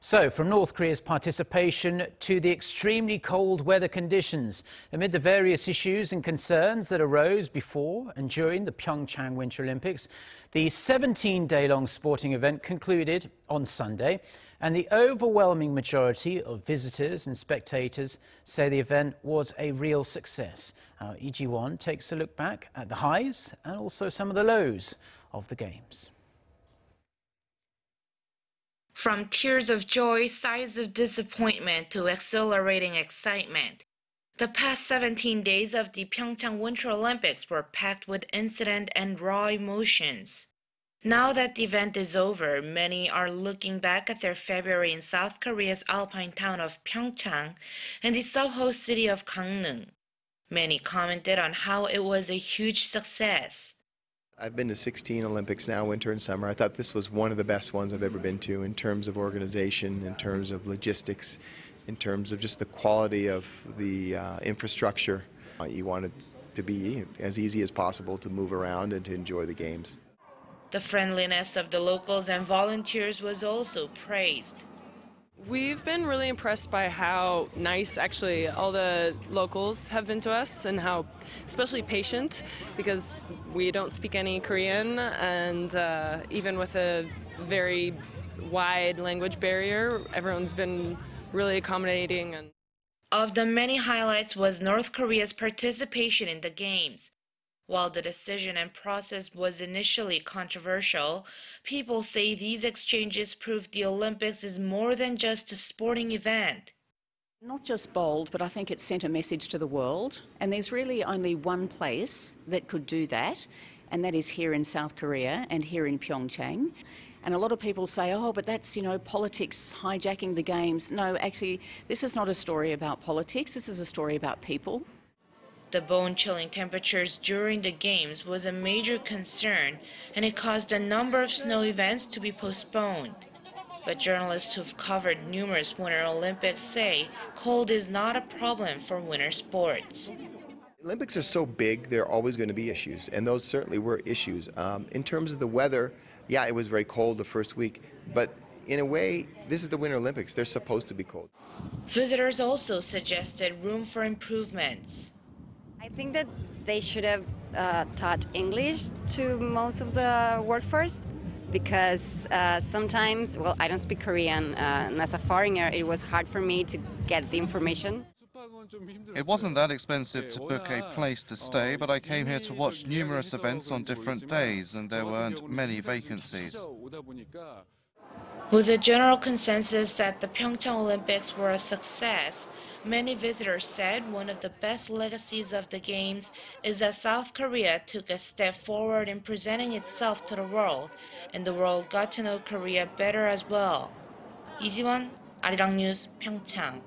So, from North Korea's participation to the extremely cold weather conditions, amid the various issues and concerns that arose before and during the PyeongChang Winter Olympics, the 17-day-long sporting event concluded on Sunday, and the overwhelming majority of visitors and spectators say the event was a real success. Lee Ji-won takes a look back at the highs and also some of the lows of the Games. From tears of joy, sighs of disappointment to exhilarating excitement, the past 17 days of the PyeongChang Winter Olympics were packed with incident and raw emotions. Now that the event is over, many are looking back at their February in South Korea's alpine town of PyeongChang and the sub-host city of Gangneung. Many commented on how it was a huge success. I've been to 16 Olympics now, winter and summer. I thought this was one of the best ones I've ever been to in terms of organization, in terms of logistics, in terms of just the quality of the infrastructure. You want it to be as easy as possible to move around and to enjoy the games. The friendliness of the locals and volunteers was also praised. We've been really impressed by how nice actually all the locals have been to us and how especially patient, because we don't speak any Korean, and even with a very wide language barrier, everyone's been really accommodating. Of the many highlights was North Korea's participation in the Games. While the decision and process was initially controversial, people say these exchanges prove the Olympics is more than just a sporting event. Not just bold, but I think it sent a message to the world. And there's really only one place that could do that, and that is here in South Korea and here in PyeongChang. And a lot of people say, oh, but that's, politics hijacking the Games. No, actually, this is not a story about politics. This is a story about people. The bone-chilling temperatures during the Games was a major concern, and it caused a number of snow events to be postponed. But journalists who've covered numerous Winter Olympics say cold is not a problem for winter sports. Olympics are so big, there are always going to be issues, and those certainly were issues. In terms of the weather, yeah, it was very cold the first week, but in a way, this is the Winter Olympics. They're supposed to be cold. Visitors also suggested room for improvements. I think that they should have taught English to most of the workforce, because sometimes, well, I don't speak Korean, and as a foreigner, it was hard for me to get the information. It wasn't that expensive to book a place to stay, but I came here to watch numerous events on different days, and there weren't many vacancies. With a general consensus that the PyeongChang Olympics were a success, many visitors said one of the best legacies of the Games is that South Korea took a step forward in presenting itself to the world, and the world got to know Korea better as well. Lee Ji-won, Arirang News, PyeongChang.